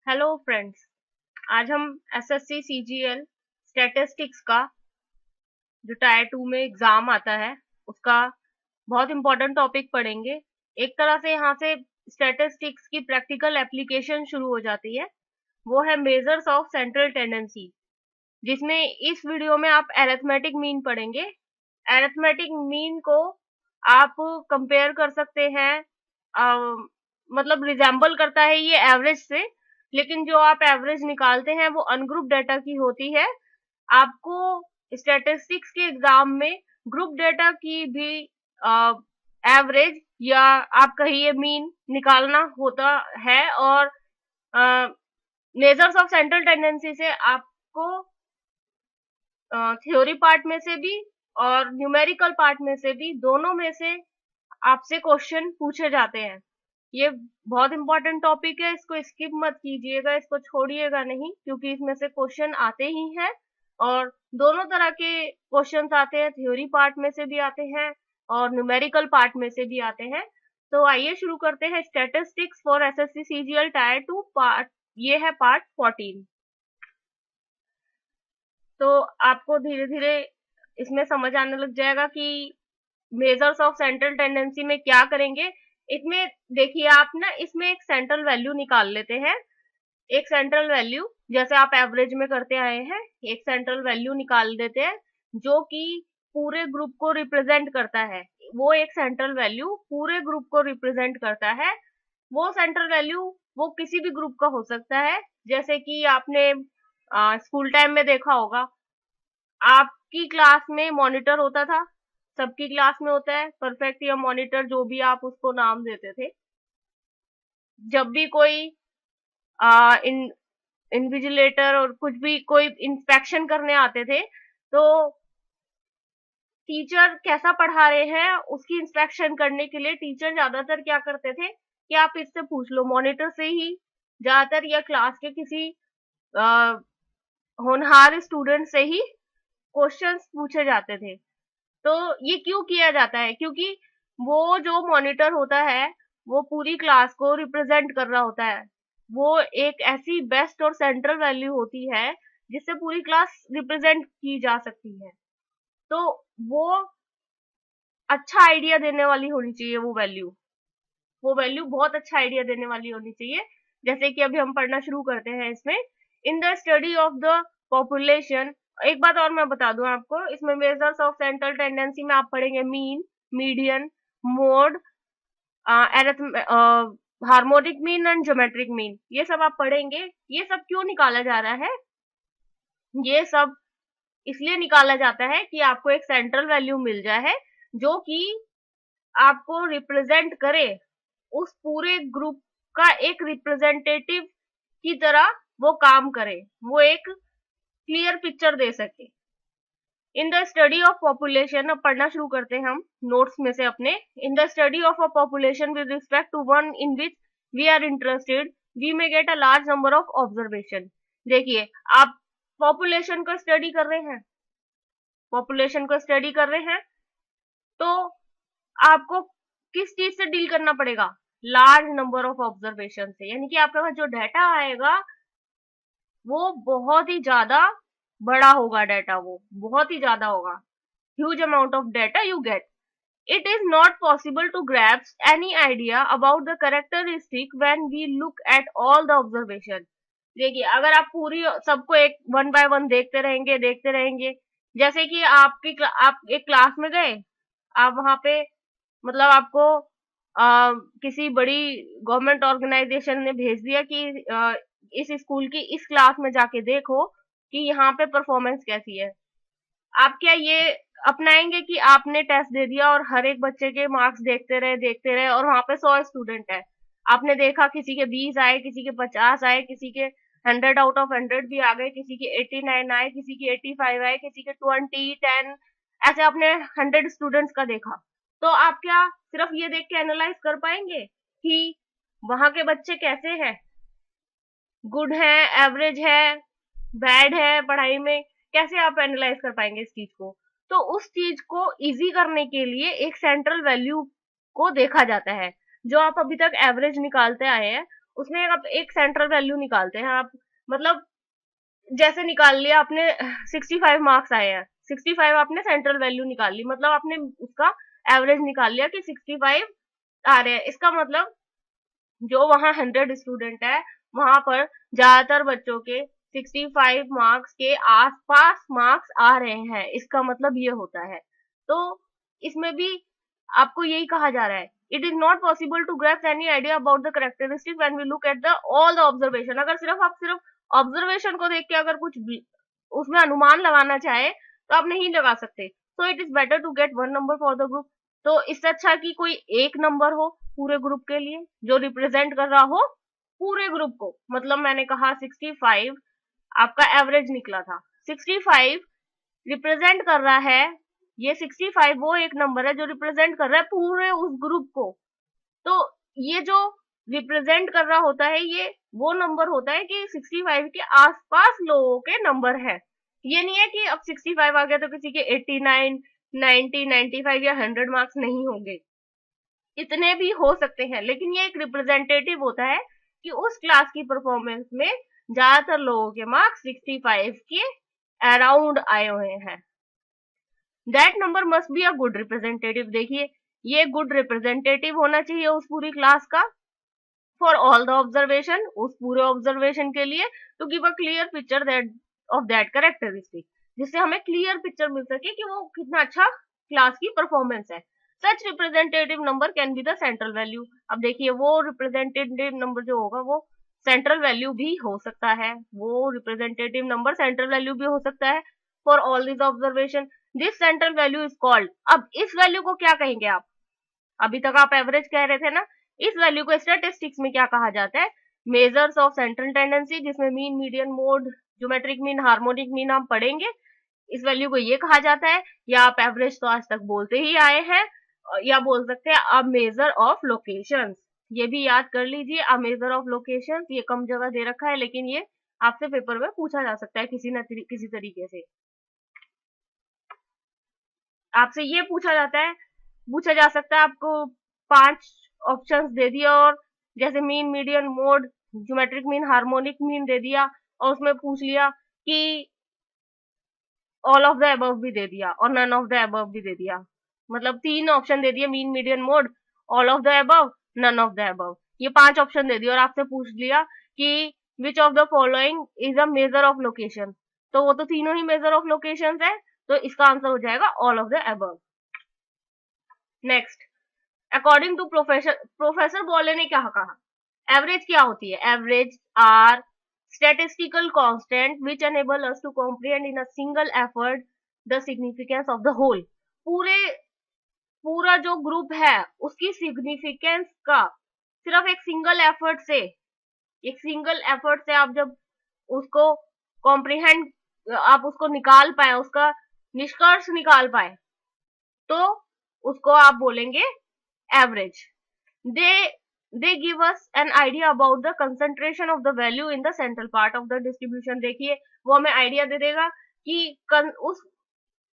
Hello friends. आज हम SSC CGL statistics का जो टायर 2 में एग्जाम आता है उसका बहुत इंपॉर्टेंट टॉपिक पढ़ेंगे। एक तरह से यहाँ से स्टैटिस्टिक्स की प्रैक्टिकल एप्लीकेशन शुरू हो जाती है। वो है मेजर्स ऑफ सेंट्रल टेंडेंसी, जिसमें इस वीडियो में आप एरिथमेटिक मीन पढ़ेंगे। एरिथमेटिक मीन को आप कंपेयर कर सकते हैं, मतलब रिजेंबल करता है ये एवरेज से, लेकिन जो आप एवरेज निकालते हैं वो अनग्रुप डेटा की होती है। आपको स्टैटिस्टिक्स के एग्जाम में ग्रुप डेटा की भी एवरेज या आप कहिए मीन निकालना होता है, और मेजर्स ऑफ सेंट्रल टेंडेंसी से आपको थ्योरी पार्ट में से भी और न्यूमेरिकल पार्ट में से भी, दोनों में से आपसे क्वेश्चन पूछे जाते हैं। ये बहुत इंपॉर्टेंट टॉपिक है, इसको स्किप मत कीजिएगा, इसको छोड़िएगा नहीं, क्योंकि इसमें से क्वेश्चन आते ही हैं और दोनों तरह के क्वेश्चंस आते हैं, थ्योरी पार्ट में से भी आते हैं और न्यूमेरिकल पार्ट में से भी आते हैं। तो आइए शुरू करते हैं। Statistics for SSC CGL tyre 2 part, ये है पार्ट 14। तो आपको धीरे धीरे इसमें समझ आने लग जाएगा कि मेजर्स ऑफ सेंट्रल टेंडेंसी में क्या करेंगे। इसमें देखिए, आप ना इसमें एक सेंट्रल वैल्यू निकाल लेते हैं। एक सेंट्रल वैल्यू जैसे आप एवरेज में करते आए हैं, एक सेंट्रल वैल्यू निकाल देते हैं जो कि पूरे ग्रुप को रिप्रेजेंट करता है। वो एक सेंट्रल वैल्यू पूरे ग्रुप को रिप्रेजेंट करता है। वो सेंट्रल वैल्यू वो किसी भी ग्रुप का हो सकता है। जैसे कि आपने स्कूल टाइम में देखा होगा, आपकी क्लास में मॉनिटर होता था, सबकी क्लास में होता है परफेक्ट या मॉनिटर, जो भी आप उसको नाम देते थे। जब भी कोई इन इन्विजिलेटर और कुछ भी कोई इंस्पेक्शन करने आते थे, तो टीचर कैसा पढ़ा रहे हैं उसकी इंस्पेक्शन करने के लिए टीचर ज्यादातर क्या करते थे कि आप इससे पूछ लो, मॉनिटर से ही ज्यादातर, या क्लास के किसी होनहार स्टूडेंट से ही क्वेश्चंस पूछे जाते थे। तो ये क्यों किया जाता है? क्योंकि वो जो मॉनिटर होता है वो पूरी क्लास को रिप्रेजेंट कर रहा होता है। वो एक ऐसी बेस्ट और सेंट्रल वैल्यू होती है जिससे पूरी क्लास रिप्रेजेंट की जा सकती है। तो वो अच्छा आइडिया देने वाली होनी चाहिए वो वैल्यू बहुत अच्छा आइडिया देने वाली होनी चाहिए। जैसे कि अभी हम पढ़ना शुरू करते हैं इसमें। इन the study of the population, एक बात और मैं बता दूं आपको, इसमें मेजर्स ऑफ सेंट्रल टेंडेंसी में आप पढ़ेंगे mean, median, mode, harmonic mean and geometric mean, ये सब आप पढ़ेंगे। ये सब क्यों निकाला जा रहा है? ये सब इसलिए निकाला जाता है कि आपको एक सेंट्रल वैल्यू मिल जाए जो कि आपको रिप्रेजेंट करे, उस पूरे ग्रुप का एक रिप्रेजेंटेटिव की तरह वो काम करे, वो एक क्लियर पिक्चर दे सके। इन द स्टडी ऑफ पॉपुलेशन, अब पढ़ना शुरू करते हैं हम नोट्स में से अपने। In the study of a population with respect to one in which we are interested, we may get a large number of observation. देखिए, आप पॉपुलेशन को स्टडी कर रहे हैं, पॉपुलेशन को स्टडी कर रहे हैं, तो आपको किस चीज से डील करना पड़ेगा? लार्ज नंबर ऑफ ऑब्जर्वेशन से। यानी कि आपके पास जो डाटा आएगा वो बहुत ही ज्यादा बड़ा होगा, डाटा वो बहुत ही ज्यादा होगा। Huge amount of data you get. It is not possible to grasp any idea about the characteristic when we look at all the observation। देखिए, अगर आप पूरी सबको एक वन बाय वन देखते रहेंगे, जैसे कि आप एक क्लास में गए, आप वहां पे मतलब आपको किसी बड़ी गवर्नमेंट ऑर्गेनाइजेशन ने भेज दिया कि इस स्कूल की इस क्लास में जाके देखो कि यहाँ पे परफॉर्मेंस कैसी है। आप क्या ये अपनाएंगे कि आपने टेस्ट दे दिया और हर एक बच्चे के मार्क्स देखते रहे और वहां पे 100 स्टूडेंट है, आपने देखा किसी के 20 आए, किसी के 50 आए, किसी के 100 आउट ऑफ 100 भी आ गए, किसी के 89 आए, किसी के 85 आए, किसी के 20 10, ऐसे आपने 100 स्टूडेंट्स का देखा। तो आप क्या सिर्फ ये देख के एनालाइज कर पाएंगे कि वहां के बच्चे कैसे हैं, गुड है, एवरेज है, बैड है पढ़ाई में? कैसे आप एनालाइज कर पाएंगे इस चीज को? तो उस चीज को इजी करने के लिए एक सेंट्रल वैल्यू को देखा जाता है। जो आप अभी तक एवरेज निकालते आए हैं, उसमें आप एक सेंट्रल वैल्यू निकालते हैं आप, मतलब जैसे निकाल लिया आपने 65 मार्क्स आए हैं, 65 आपने सेंट्रल वैल्यू निकाल ली, मतलब आपने उसका एवरेज निकाल लिया कि 65 आ रहे हैं। इसका मतलब जो वहां 100 स्टूडेंट है वहां पर ज्यादातर बच्चों के 65 मार्क्स के आसपास मार्क्स आ रहे हैं, इसका मतलब ये होता है। तो इसमें भी आपको यही कहा जा रहा है, it is not possible to grasp any idea about the characteristic when we look at the all the observation. अगर आप सिर्फ ऑब्जर्वेशन को देख के अगर कुछ उसमें अनुमान लगाना चाहे तो आप नहीं लगा सकते। So it is better to get one number for the group. तो इससे अच्छा कि कोई एक नंबर हो पूरे ग्रुप के लिए जो रिप्रेजेंट कर रहा हो पूरे ग्रुप को। मतलब मैंने कहा 65 आपका एवरेज निकला था, 65 रिप्रेजेंट कर रहा है, ये 65 वो एक नंबर है जो रिप्रेजेंट कर रहा है पूरे उस ग्रुप को। तो ये जो रिप्रेजेंट कर रहा होता है ये वो नंबर होता है कि 65 के आसपास लोगों के नंबर है। ये नहीं है कि अब 65 आ गया तो किसी के 89, 90, 95 या 100 मार्क्स नहीं होंगे, इतने भी हो सकते हैं, लेकिन ये एक रिप्रेजेंटेटिव होता है कि उस क्लास की परफॉर्मेंस में ज्यादातर लोगों के मार्क्स 65 के अराउंड आए हुए हैं। That number must be a good representative. देखिए ये गुड रिप्रेजेंटेटिव होना चाहिए उस पूरी क्लास का, फॉर ऑल द ऑब्जर्वेशन, उस पूरे ऑब्जर्वेशन के लिए, to give a clear picture that of that characteristic, जिससे हमें क्लियर पिक्चर मिल सके कि वो कितना अच्छा क्लास की परफॉर्मेंस है। Such representative number can be the central value. अब देखिए वो रिप्रेजेंटेटिव नंबर जो होगा वो सेंट्रल वैल्यू भी हो सकता है, वो रिप्रेजेंटेटिव नंबर सेंट्रल वैल्यू भी हो सकता है for all this observation. This central value is called, अब इस वैल्यू को क्या कहेंगे आप, अभी तक आप एवरेज कह रहे थे ना, इस वैल्यू को स्टैटिस्टिक्स में क्या कहा जाता है, मेजर्स ऑफ सेंट्रल टेंडेंसी, जिसमें mean, median, mode, geometric mean, harmonic mean हम पढ़ेंगे। इस वैल्यू को ये कहा जाता है, या आप एवरेज तो आज तक बोलते ही आए हैं, या बोल सकते हैं अ मेजर ऑफ लोकेशंस। ये भी याद कर लीजिए, अ मेजर ऑफ लोकेशंस, ये कम जगह दे रखा है लेकिन ये आपसे पेपर में पूछा जा सकता है किसी न किसी तरीके से। आपसे ये पूछा जा सकता है, आपको 5 ऑप्शंस दे दिया और जैसे mean, median, mode, geometric mean, harmonic mean they दिया और उसमें पूछ लिया कि ऑल ऑफ द अबव भी दे दिया और नन ऑफ द अबव भी दे दिया, मतलब 3 ऑप्शन दे दिए, mean, median, mode, all of the above, none of the above, ये 5 ऑप्शन दे दिए और आपसे पूछ लिया कि which of the following is a measure of location, तो वो तो तीनों ही मेजर ऑफ लोकेशंस है, तो इसका आंसर हो जाएगा all of the above. Next, according to professor Bowley ने क्या कहा, एवरेज क्या होती है, average are statistical constant which enable us to comprehend in a single effort the significance of the whole। पूरा जो ग्रुप है उसकी सिग्निफिकेंस का सिर्फ एक सिंगल एफर्ट से आप जब उसको कॉम्प्रिहेंड, आप उसको निकाल पाए, उसका निष्कर्ष निकाल पाए, तो उसको आप बोलेंगे average. they give us an idea about the concentration of the value in the central part of the distribution। देखिए वो हमें आइडिया दे देगा कि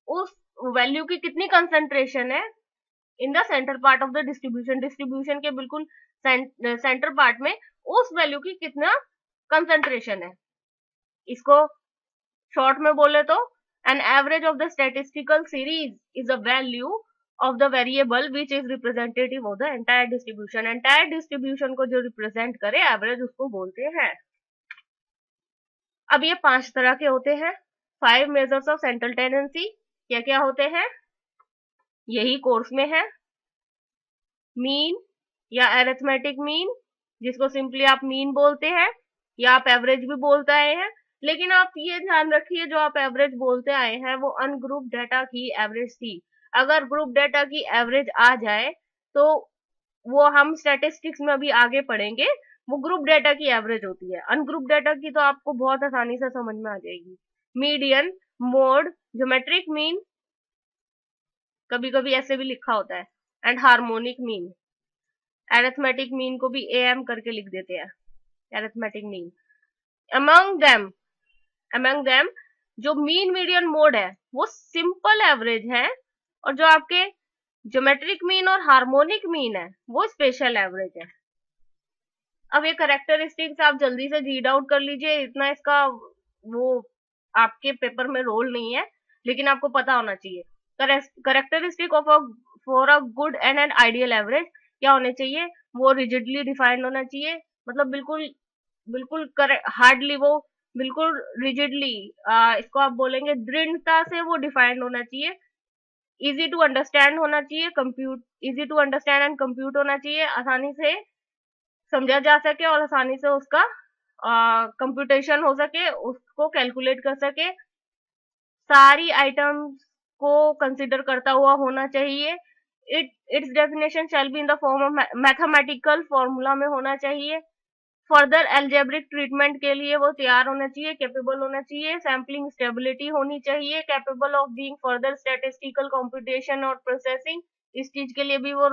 उस वैल्यू की कितनी कंसंट्रेशन है in the centre part of the distribution के बिल्कुल सेंटर पार्ट में उस वैल्यू की कितना कंसंट्रेशन है। इसको शॉर्ट में बोले तो an average of the statistical series is a value of the variable which is representative of the entire distribution को जो रिप्रेजेंट करे एवरेज उसको बोलते हैं। अब ये 5 तरह के होते हैं, 5 मेजर्स ऑफ सेंट्रल टेंडेंसी। क्या क्या होते हैं, यही कोर्स में है, मीन या अरिथमेटिक मीन, जिसको सिंपली आप मीन बोलते हैं या आप एवरेज भी बोलते आए हैं, लेकिन आप ये ध्यान रखिए जो आप एवरेज बोलते आए हैं वो अनग्रुप डेटा की एवरेज थी। अगर ग्रुप डेटा की एवरेज आ जाए तो वो हम स्टैटिस्टिक्स में अभी आगे पढ़ेंगे, वो ग्रुप डेटा की एवरेज होती है। अनग्रुप डेटा की तो आपको बहुत आसानी से समझ में आ जाएगी। मीडियन, मोड, ज्योमेट्रिक मीन, कभी कभी ऐसे भी लिखा होता है, and harmonic mean. Arithmetic mean को भी एम करके लिख देते हैं, अरिथमेटिक मीन। अमंग देम जो मीन, मीडियन, मोड है वो सिंपल एवरेज है, और जो आपके ज्योमेट्रिक मीन और हार्मोनिक मीन है वो स्पेशल एवरेज है। अब ये करेक्टरिस्टिक्स आप जल्दी से रीड आउट कर लीजिए, इतना इसका वो आपके पेपर में रोल नहीं है, लेकिन आपको पता होना चाहिए। Characteristic of a for a good and an ideal average क्या होने चाहिए, वो रिजिडली डिफाइंड होना चाहिए, मतलब बिल्कुल बिल्कुल हार्डली वो बिल्कुल रिजिडली, इसको आप बोलेंगे दृढ़ता से वो डिफाइंड होना चाहिए। इजी टू अंडरस्टैंड होना चाहिए, compute easy to understand and compute होना चाहिए, आसानी से समझा जा सके और आसानी से उसका कंप्यूटेशन हो सके, उसको कैलकुलेट कर सके, सारी आइटम्स को कंसिडर करता हुआ होना चाहिए। It's definition shall be in the form of mathematical formula में होना चाहिए। फर्दर एल्जेब्रिक ट्रीटमेंट के लिए वो तैयार होना चाहिए, कैपेबल होना चाहिए, सैम्पलिंग स्टेबिलिटी होनी चाहिए, capable of being further statistical computation और प्रोसेसिंग, इस चीज के लिए भी वो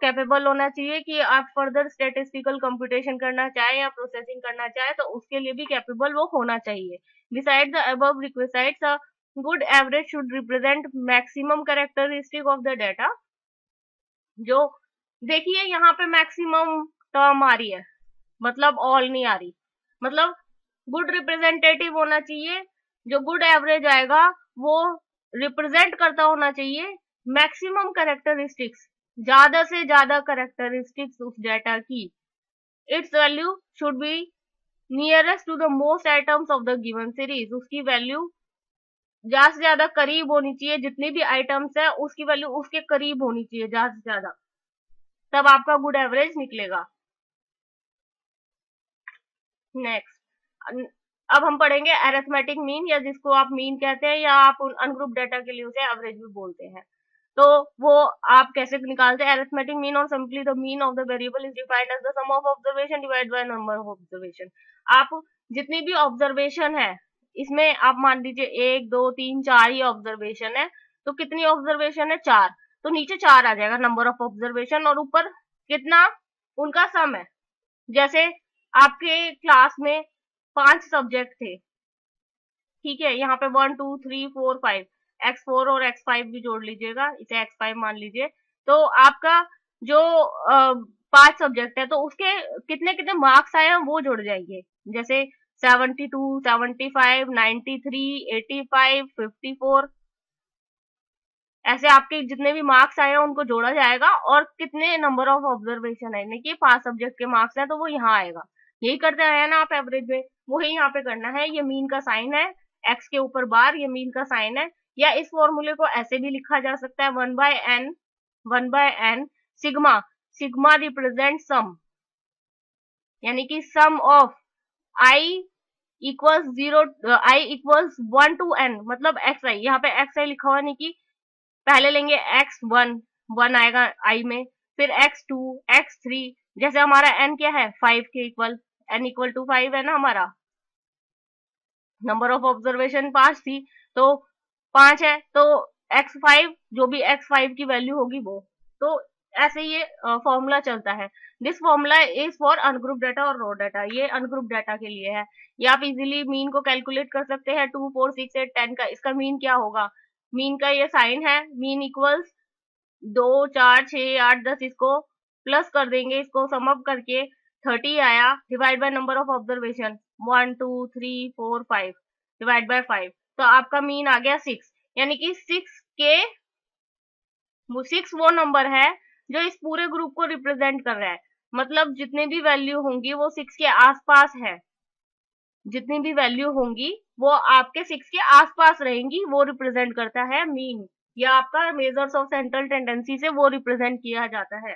कैपेबल होना चाहिए कि आप फर्दर स्टैटिस्टिकल कंप्यूटेशन करना चाहे या प्रोसेसिंग करना चाहे तो उसके लिए भी कैपेबल वो होना चाहिए। Beside the above requisites a good average should represent maximum characteristic of the data. जो देखिए यहाँ पे मैक्सिमम टर्म आ रही है, मतलब ऑल नहीं आ रही, मतलब गुड रिप्रेजेंटेटिव होना चाहिए, जो गुड एवरेज आएगा वो रिप्रेजेंट करता होना चाहिए मैक्सिमम कैरेक्टरिस्टिक्स, ज्यादा से ज्यादा कैरेक्टरिस्टिक्स उस डेटा की। Its value should be nearest to the most items of the given series, उसकी वैल्यू ज्यादा से ज्यादा करीब होनी चाहिए, जितनी भी आइटम्स है उसकी वैल्यू उसके करीब होनी चाहिए ज्यादा से ज्यादा, तब आपका गुड एवरेज निकलेगा। नेक्स्ट, अब हम पढ़ेंगे अरिथमेटिक मीन, या जिसको आप मीन कहते हैं या आप अनग्रुप डेटा के लिए उसे एवरेज भी बोलते हैं। तो वो आप कैसे निकालते हैं, अरिथमेटिक मीन और simply the mean of the variable is defined as the sum of observation divide by number of observation. आप जितनी भी ऑब्जर्वेशन है, इसमें आप मान लीजिए 1 2 3 4 ही ऑब्जर्वेशन है, तो कितनी ऑब्जर्वेशन है, 4, तो नीचे 4 आ जाएगा नंबर ऑफ ऑब्जर्वेशन, और ऊपर कितना उनका सम है। जैसे आपके क्लास में 5 सब्जेक्ट थे, ठीक है, यहाँ पे 1 2 3 4 5, x4 और x5 भी जोड़ लीजिएगा, इसे x5 मान लीजिए। तो आपका जो 5 सब्जेक्ट है तो उसके कितने कितने मार्क्स आए हैं वो जुड़ जाएंगे, जैसे 72 75 93 85 54, ऐसे आपके जितने भी मार्क्स आए हैं उनको जोड़ा जाएगा, और कितने नंबर ऑफ ऑब्जर्वेशन है, यानी कि 5 सब्जेक्ट के मार्क्स हैं तो वो यहाँ आएगा। यही करते हैं ना आप एवरेज में, वही यहाँ पे करना है। ये मीन का साइन है, एक्स के ऊपर बार, ये मीन का साइन है। या इस फॉर्मूले को ऐसे भी लिखा जा सकता है, 1/n sigma, sigma represent sum, यानी कि sum of i equals 0 i equals 1 to n, मतलब एक्स आई, यहाँ पे एक्स आई लिखा हुआ नहीं कि पहले लेंगे x1, 1 आएगा i में, फिर x2 x3, जैसे हमारा n क्या है 5 के इक्वल, n इक्वल टू 5 है ना, हमारा नंबर ऑफ ऑब्जर्वेशन 5 थी तो 5 है, तो x5 जो भी x5 की वैल्यू होगी वो, तो ऐसे ये फॉर्मूला चलता है। This formula is for ungroup data और रो डाटा, ये अनग्रुप डाटा के लिए है। ये आप इजीली मीन को कैलकुलेट कर सकते हैं, 2 4 6 8 10 का, इसका मीन क्या होगा, मीन का ये साइन है, मीन इक्वल्स 2 4 6 8 10, इसको प्लस कर देंगे, इसको सम अप करके 30 आया, divide by number of observation 1 2 3 4 5 divide by 5, तो आपका मीन आ गया 6, यानी कि 6 वो नंबर है जो इस पूरे ग्रुप को रिप्रेजेंट कर रहा है, मतलब जितने भी वैल्यू होंगी वो 6 के आसपास है, जितनी भी वैल्यू होंगी वो आपके 6 के आसपास रहेंगी, वो रिप्रेजेंट करता है मीन, या आपका मेजर्स ऑफ सेंट्रल टेंडेंसी से वो रिप्रेजेंट किया जाता है।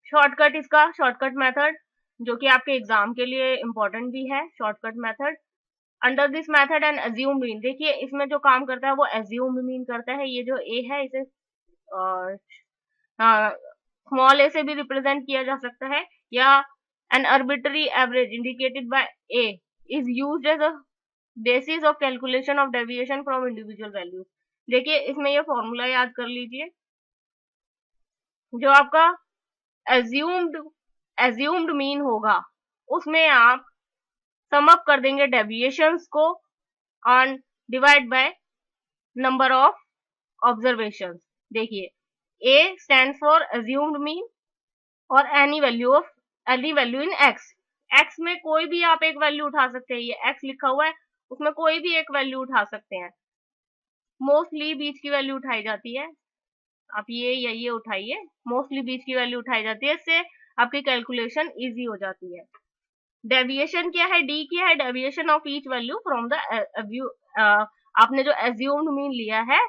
शॉर्टकट, इसका शॉर्टकट मेथड जो कि आपके एग्जाम के लिए इंपॉर्टेंट भी है, shortcut method under this method and assume mean, देखिए इसमें जो काम करता है वो एज्यूम मीन करता है। ये जो ए है इसे स्मॉल ए से भी रिप्रेजेंट किया जा सकता है, या an arbitrary average indicated by a is used as a basis of calculation of deviation from individual values। देखिए इसमें ये फॉर्मूला याद कर लीजिए, जो आपका एज्यूम्ड मीन होगा उसमें आप सम अप कर देंगे डेविएशंस को on divide by number of observations. देखिए A stands for assumed mean और any value of any value in x. X में कोई भी आप एक वैल्यू उठा सकते हैं, ये एक्स लिखा हुआ है उसमें कोई भी एक वैल्यू उठा सकते हैं। मोस्टली बीच की वैल्यू उठाई जाती है, आप ये या ये उठाइए, मोस्टली बीच की वैल्यू उठाई जाती है, इससे आपकी कैलकुलेशन इजी हो जाती है। डेविएशन क्या है, डी क्या है, deviation of each value from the आपने जो एज्यूम्ड मीन लिया है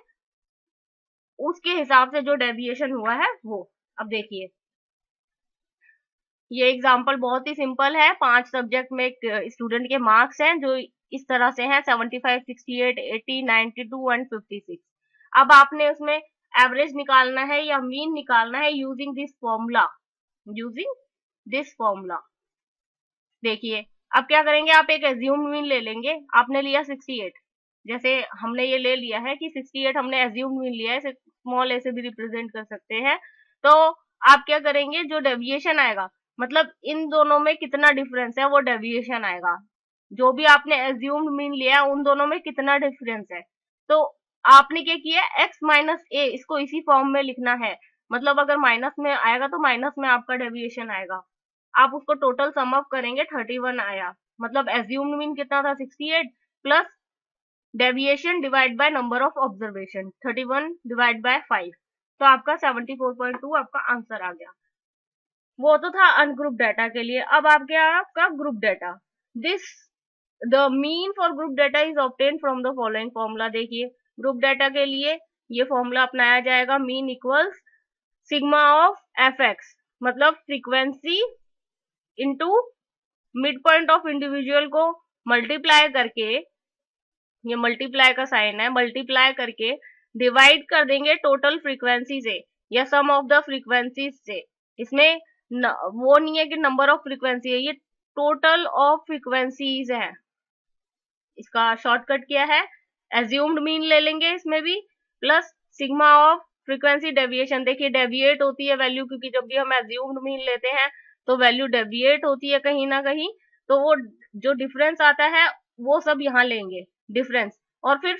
उसके हिसाब से जो डेविएशन हुआ है वो। अब देखिए ये एग्जांपल बहुत ही सिंपल है, 5 सब्जेक्ट में स्टूडेंट के मार्क्स हैं जो इस तरह से हैं 75, 68, 80, 92 एंड 56। अब आपने उसमें एवरेज निकालना है या मीन निकालना है using this formula, using this formula. देखिए अब क्या करेंगे, आप एक एज्यूम्ड मीन ले लेंगे, आपने लिया 68, जैसे हमने ये ले लिया है कि 68 हमने एज्यूम्ड मीन लिया है, इसे स्मॉल ए से भी रिप्रेजेंट कर सकते हैं। तो आप क्या करेंगे, जो डेविएशन आएगा मतलब इन दोनों में कितना डिफरेंस है वो डेविएशन आएगा, जो भी आपने एज्यूम्ड मीन लिया उन दोनों में कितना डिफरेंस है। तो आपने क्या किया, x माइनस ए, इसको इसी फॉर्म में लिखना है, मतलब अगर माइनस में आएगा तो माइनस में आपका डेविएशन आएगा, आप उसको टोटल सम अप करेंगे 31 आया, मतलब एज्यूम्ड मीन कितना था 68 plus deviation divide by number of observation 31 divide by 5, तो आपका 74.2 आपका आंसर आ गया। वो तो था अनग्रुप डाटा के लिए। अब आ गया आपका group data. This the mean for group data is obtain from the following formula. देखिए ग्रुप डाटा के लिए ये फॉर्मूला अपनाया जाएगा, mean equals sigma of f x, मतलब frequency into mid point of individual को मल्टीप्लाई करके, ये मल्टीप्लाई का साइन है, मल्टीप्लाई करके डिवाइड कर देंगे टोटल फ्रीक्वेंसी से या सम ऑफ द फ्रीक्वेंसीज से। इसमें वो नहीं है कि नंबर ऑफ फ्रीक्वेंसी है, ये टोटल ऑफ फ्रीक्वेंसीज है। इसका शॉर्टकट क्या है, एज्यूम्ड मीन ले लेंगे इसमें भी, plus sigma of frequency deviation. देखिए डेविएट होती है वैल्यू, क्योंकि जब भी हम एज्यूम्ड मीन लेते हैं तो वैल्यू डेविएट होती है कहीं ना कहीं, तो वो जो डिफरेंस आता है वो सब यहाँ लेंगे डिफरेंस, और फिर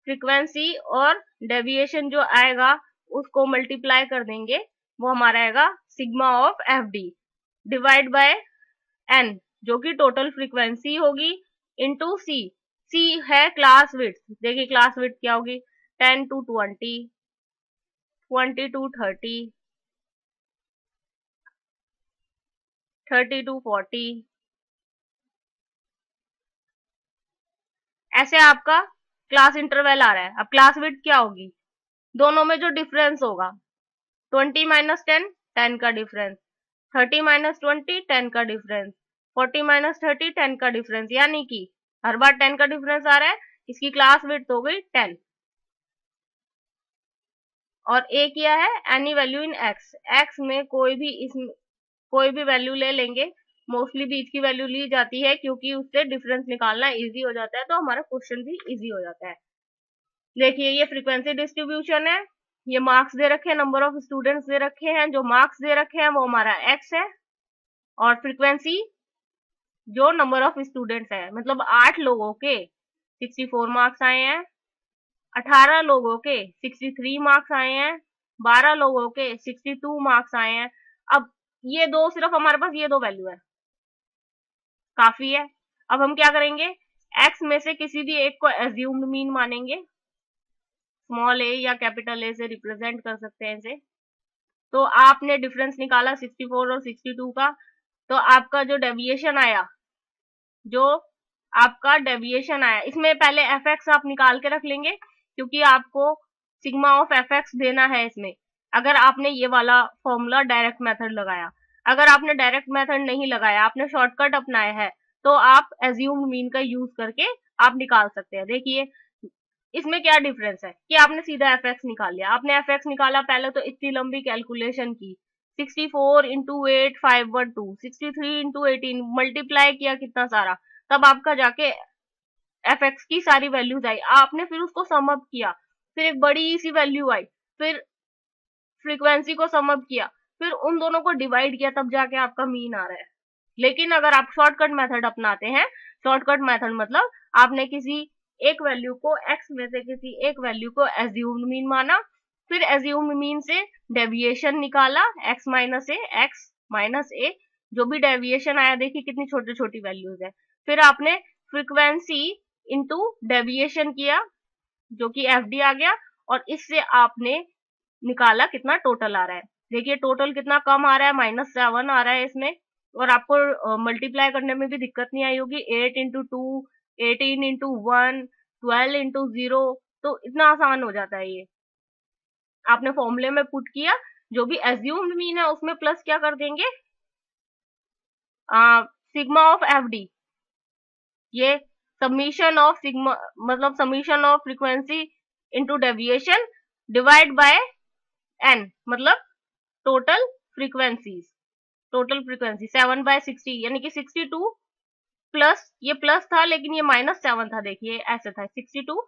फ्रीक्वेंसी और डेविएशन जो आएगा उसको मल्टीप्लाई कर देंगे, वो हमारा आएगा sigma of F D divide by N, जो कि टोटल फ्रीक्वेंसी होगी, इंटू सी। सी है क्लास विड्थ, देखिए क्लास विड्थ क्या होगी 10 to 20, 20 to 30, 30 to 40, ऐसे आपका क्लास इंटरवल आ रहा है। अब क्लास विड्थ क्या होगी, दोनों में जो डिफरेंस होगा 20 माइनस 10, 10 का डिफरेंस, 30 माइनस 20, 10 का डिफरेंस, 40 माइनस 30, 10 का डिफरेंस, यानी कि हर बार 10 का डिफरेंस आ रहा है, इसकी क्लास विड्थ हो गई 10। और ए क्या है, any value in x, x में कोई भी वैल्यू ले लेंगे, मोस्टली बीच की वैल्यू ली जाती है क्योंकि उससे डिफरेंस निकालना इजी हो जाता है, तो हमारा क्वेश्चन भी इजी हो जाता है। देखिए ये फ्रीक्वेंसी डिस्ट्रीब्यूशन है, ये मार्क्स दे रखे हैं, नंबर ऑफ स्टूडेंट्स दे रखे हैं, जो मार्क्स दे रखे हैं वो हमारा एक्स है, और फ्रीक्वेंसी जो नंबर ऑफ स्टूडेंट्स है, मतलब 8 लोगों के 64 मार्क्स आए हैं, 18 लोगों के 63 मार्क्स आए हैं, 12 लोगों के 62 मार्क्स आए हैं। अब ये दो, सिर्फ हमारे पास ये दो वैल्यू है, काफी है। अब हम क्या करेंगे, x में से किसी भी एक को एज्यूम्ड मीन मानेंगे, स्मॉल ए या कैपिटल ए से रिप्रेजेंट कर सकते हैं इसे। तो आपने डिफरेंस निकाला 64 और 62 का, तो आपका जो डेविएशन आया, इसमें पहले एफ एक्स आप निकाल के रख लेंगे, क्योंकि आपको सिग्मा ऑफ एफ एक्स देना है इसमें, अगर आपने ये वाला फॉर्मूला डायरेक्ट मेथड लगाया। अगर आपने डायरेक्ट मेथड नहीं लगाया, आपने शॉर्टकट अपनाया है, तो आप एज्यूम्ड मीन का यूज करके आप निकाल सकते हैं। देखिए इसमें क्या डिफरेंस है कि आपने सीधा एफ एक्स निकाल लिया, आपने एफ एक्स निकाला पहले तो इतनी लंबी कैलकुलेशन की, 64 इंटू 8 512, 63 इंटू 18 मल्टीप्लाई किया कितना सारा, तब आपका जाके एफ एक्स की सारी वैल्यूज आई, आपने फिर उसको सम अप किया, फिर एक बड़ी सी वैल्यू आई, फिर फ्रीक्वेंसी को सम अप किया, फिर उन दोनों को डिवाइड किया, तब जाके आपका मीन आ रहा है। लेकिन अगर आप शॉर्टकट मेथड अपनाते हैं, शॉर्टकट मेथड मतलब आपने किसी एक वैल्यू को, x में से किसी एक वैल्यू को एज्यूम्ड मीन माना, फिर एज्यूम्ड मीन से डेविएशन निकाला x minus A, x -a, जो भी डेविएशन आया देखिए कितनी छोटी छोटी वैल्यूज है। फिर आपने फ्रीक्वेंसी इंटू डेविएशन किया जो कि FD आ गया, और इससे आपने निकाला कितना टोटल आ रहा है। देखिए टोटल कितना कम आ रहा है, -7 आ रहा है इसमें, और आपको मल्टीप्लाई करने में भी दिक्कत नहीं आई होगी। 8 इंटू 2, 18 इंटू 1, 12 इंटू 0, तो इतना आसान हो जाता है ये। आपने फॉर्मूले में पुट किया, जो भी एज्यूम्ड मीन है उसमें प्लस क्या कर देंगे, सिग्मा ऑफ FD, ये समीशन ऑफ सिग्मा, मतलब summation of frequency into deviation divide by n, मतलब टोटल फ्रीक्वेंसीज, टोटल फ्रीक्वेंसी 7/60, यानी कि 62 प्लस, ये प्लस था लेकिन ये -7 था, देखिए ऐसे था 62,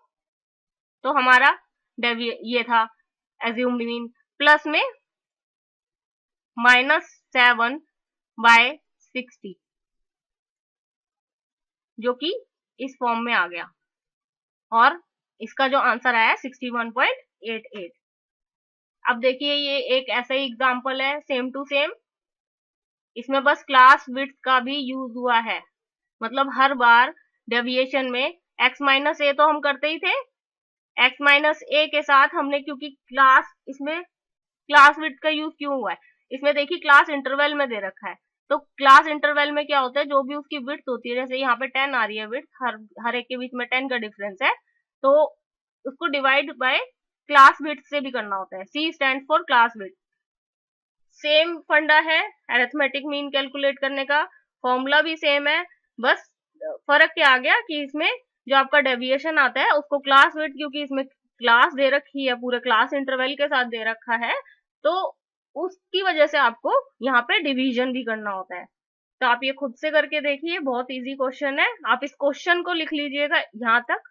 तो हमारा ये था एज्यूम्ड मीन, प्लस में -7/60, जो कि इस फॉर्म में आ गया, और इसका जो आंसर आया 61.88। अब देखिए ये एक ऐसा ही एग्जांपल है, सेम टू सेम, इसमें बस क्लास विड्थ का भी यूज हुआ है, मतलब हर बार डेविएशन में x-a तो हम करते ही थे, x-a के साथ हमने, क्योंकि क्लास, इसमें क्लास विड्थ का यूज क्यों हुआ है, इसमें देखिए क्लास इंटरवल में दे रखा है, तो क्लास इंटरवल में क्या होता है, जो भी उसकी विड्थ होती है, जैसे यहाँ पे 10 आ रही है विड्थ, हर एक के बीच में 10 का डिफरेंस है, तो उसको डिवाइड बाय क्लास विड्थ से भी करना होता है। C stand for class width. Same फंडा है अरिथमेटिक मीन कैलकुलेट करने का, फॉर्मूला भी सेम है, बस फर्क क्या आ गया कि इसमें जो आपका डेविएशन आता है उसको क्लास विड्थ, क्योंकि इसमें क्लास दे रखी है, पूरे क्लास इंटरवल के साथ दे रखा है, तो उसकी वजह से आपको यहाँ पे डिवीजन भी करना होता है। तो आप ये खुद से करके देखिए, बहुत इजी क्वेश्चन है, आप इस क्वेश्चन को लिख लीजिएगा यहाँ तक,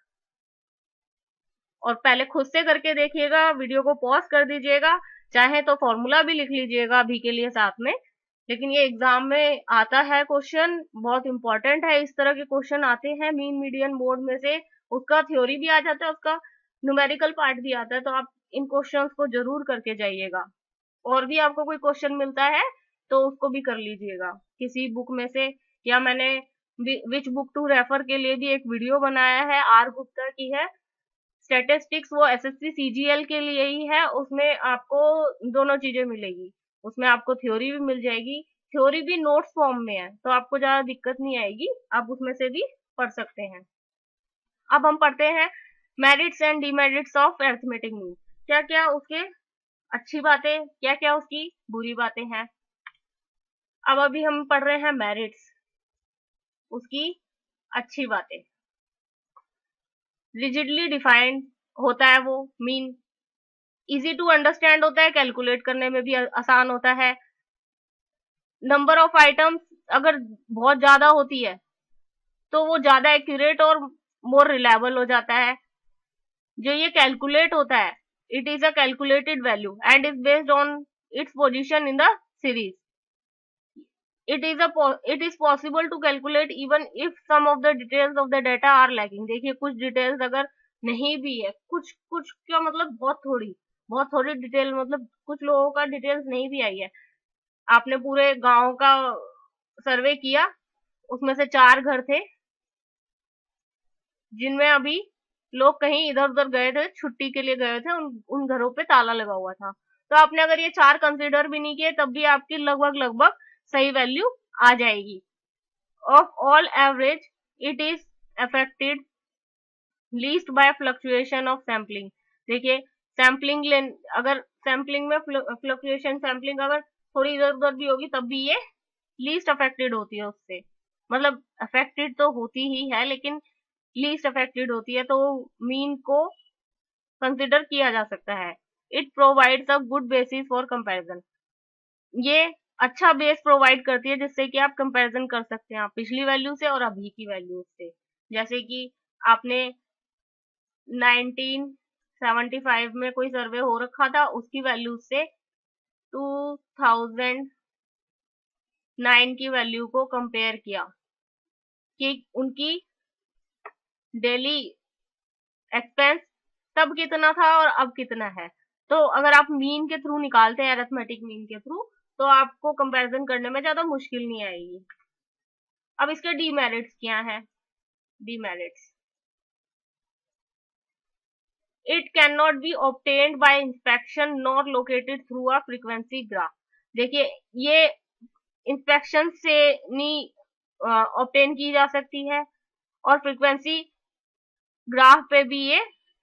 और पहले खुद से करके देखिएगा, वीडियो को पॉज कर दीजिएगा, चाहे तो फॉर्मूला भी लिख लीजिएगा अभी के लिए साथ में। लेकिन ये एग्जाम में आता है क्वेश्चन, बहुत इंपॉर्टेंट है, इस तरह के क्वेश्चन आते हैं मीन मीडियन मोड में से, उसका थ्योरी भी आ जाता है, उसका न्यूमेरिकल पार्ट भी आता है, तो आप इन क्वेश्चंस को जरूर करके जाइएगा। और भी आपको कोई क्वेश्चन मिलता है तो उसको भी कर लीजिएगा किसी बुक में से, या मैंने विच बुक टू रेफर के लिए भी एक वीडियो बनाया है, आर गुप्ता की है स्टैटिस्टिक्स, वो SSC CGL के लिए ही है, उसमें आपको दोनों चीजें मिलेगी, उसमें आपको थ्योरी भी मिल जाएगी, थ्योरी भी नोट्स फॉर्म में है, तो आपको ज्यादा दिक्कत नहीं आएगी, आप उसमें से भी पढ़ सकते हैं। अब हम पढ़ते हैं merits and demerits of arithmetic mean, क्या क्या उसके अच्छी बातें, क्या क्या उसकी बुरी बातें हैं। अब अभी हम पढ़ रहे हैं मेरिट्स, उसकी अच्छी बातें। रिजिडली डिफाइंड होता है वो मीन, इजी टू अंडरस्टैंड होता है, कैलकुलेट करने में भी आसान होता है। नंबर ऑफ आइटम्स अगर बहुत ज्यादा होती है तो वो ज्यादा एक्यूरेट और मोर रिलायबल हो जाता है। जो ये कैलकुलेट होता है, it is a calculated value and is based on its position in the series. it is possible to calculate even if some of the details of the data are lacking। देखिए कुछ details अगर नहीं भी है, कुछ कुछ क्या मतलब बहुत थोड़ी डिटेल, मतलब कुछ लोगों का डिटेल्स नहीं भी आई है, आपने पूरे गांव का सर्वे किया, उसमें से 4 घर थे जिनमें अभी लोग कहीं इधर उधर गए थे, छुट्टी के लिए गए थे, उन घरों पे ताला लगा हुआ था, तो आपने अगर ये 4 कंसिडर भी नहीं किए तब भी आपकी लगभग सही वैल्यू आ जाएगी। Of all average it is affected least by fluctuation of sampling. देखिए सैम्पलिंग अगर सैम्पलिंग में फ्लक्चुएशन, सैम्पलिंग अगर थोड़ी इधर उधर भी होगी तब भी ये लीस्ट अफेक्टेड होती है उससे, मतलब अफेक्टेड तो होती ही है लेकिन लीस्ट अफेक्टेड होती है, तो मीन को कंसिडर किया जा सकता है। It provides a good basis for comparison, ये अच्छा बेस प्रोवाइड करती है जिससे कि आप कंपैरिजन कर सकते हैं आप पिछली वैल्यू से और अभी की वैल्यू से। जैसे कि आपने 1975 में कोई सर्वे हो रखा था, उसकी वैल्यू से 2009 की वैल्यू को कंपेयर किया कि उनकी डेली एक्सपेंस तब कितना था और अब कितना है। तो अगर आप मीन के थ्रू निकालते हैं, अरिथमेटिक मीन के थ्रू, तो आपको कंपैरिजन करने में ज्यादा मुश्किल नहीं आएगी। अब इसके डीमेरिट्स क्या हैं? Demerits, it can not be obtained by inspection nor located through a frequency graph. देखिए, ये इंस्पेक्शन से नहीं ऑब्टेन की जा सकती है और फ्रीक्वेंसी ग्राफ पे भी ये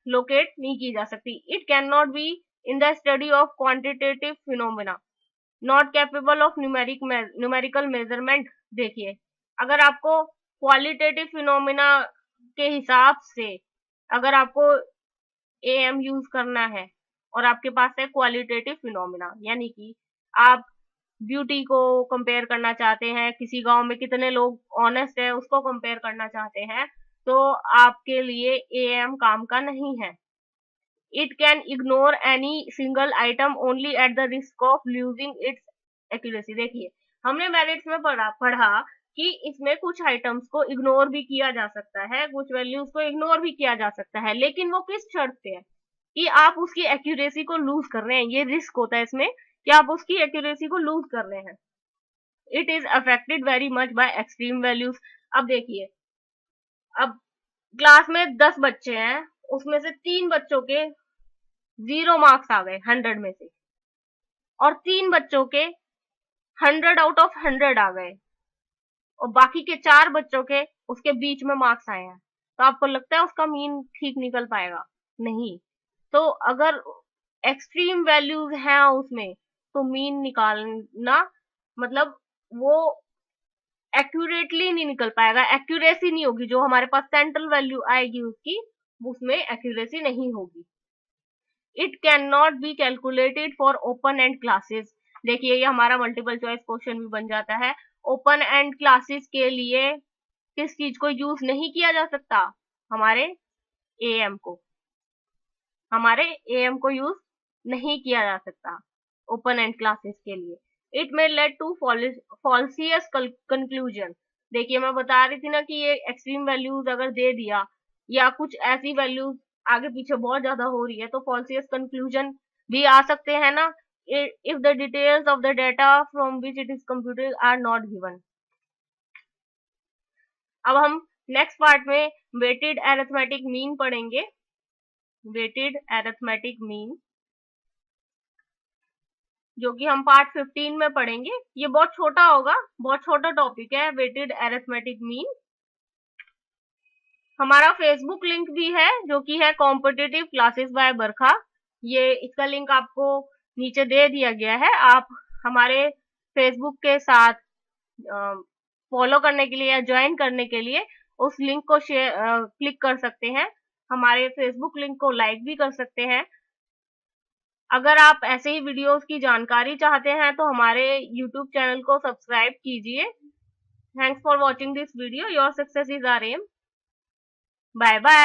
लोकेट नहीं की जा सकती। It can not be in the study of quantitative phenomena, not capable of numerical measurement. देखिए, अगर आपको क्वालिटेटिव फिनोमेना के हिसाब से अगर आपको एएम यूज करना है और आपके पास है क्वालिटेटिव फिनोमेना, यानी कि आप ब्यूटी को कंपेयर करना चाहते हैं, किसी गांव में कितने लोग ऑनेस्ट है उसको कंपेयर करना चाहते हैं, तो आपके लिए एएम काम का नहीं है। It can ignore any single item only at the risk of losing its accuracy. देखिए, हमने मेरिट्स में पढ़ा कि इसमें कुछ आइटम्स को इग्नोर भी किया जा सकता है, कुछ वैल्यूज को इग्नोर भी किया जा सकता है, लेकिन वो किस शर्त पे है कि आप उसकी एक्यूरेसी को लूज कर रहे हैं। ये रिस्क होता है इसमें कि आप उसकी एक्यूरेसी को लूज कर रहे हैं। It is affected very much by extreme values. अब देखिए, अब क्लास में 10 बच्चे हैं, उसमें से 3 बच्चों के 0 मार्क्स आ गए 100 में से, और 3 बच्चों के 100 आउट ऑफ 100 आ गए, और बाकी के 4 बच्चों के उसके बीच में मार्क्स आए हैं। तो आपको लगता है उसका मीन ठीक निकल पाएगा? नहीं। तो अगर एक्सट्रीम वैल्यूज हैं उसमें, तो मीन निकालना मतलब वो एक्यूरेटली नहीं निकल पाएगा, एक्यूरेसी नहीं होगी। जो हमारे पास सेंट्रल वैल्यू आएगी उसकी, उसमें एक्यूरेसी नहीं होगी। It can not be calculated for open and classes. देखिए, ये हमारा मल्टीपल चॉइस क्वेश्चन भी बन जाता है। ओपन एंड क्लासेस के लिए किस चीज को यूज नहीं किया जा सकता? हमारे एएम को, हमारे एएम को यूज नहीं किया जा सकता ओपन एंड क्लासेस के लिए। It may lead to fallacious conclusion. देखिए, मैं बता रही थी ना कि ये एक्सट्रीम वैल्यूज अगर दे दिया या कुछ ऐसी वैल्यूज आगे पीछे बहुत ज्यादा हो रही है, तो फॉल्सियस कंक्लूजन भी आ सकते हैं ना, if the details of the data from which it is computed are not given. अब हम नेक्स्ट पार्ट में वेटेड अरिथमेटिक मीन पढ़ेंगे। वेटेड अरिथमेटिक मीन, जो कि हम पार्ट 15 में पढ़ेंगे। ये बहुत छोटा होगा, बहुत छोटा टॉपिक है वेटेड अरिथमेटिक मीन। हमारा फेसबुक लिंक भी है, जो कि है कॉम्पिटिटिव क्लासेस बाय बरखा। ये इसका लिंक आपको नीचे दे दिया गया है। आप हमारे फेसबुक के साथ फॉलो करने के लिए या ज्वाइन करने के लिए उस लिंक को क्लिक कर सकते हैं। हमारे फेसबुक लिंक को लाइक भी कर सकते हैं। अगर आप ऐसे ही वीडियोस की जानकारी चाहते हैं तो हमारे YouTube चैनल को सब्सक्राइब कीजिए। Thanks for watching this video. Your success is our aim. Bye bye.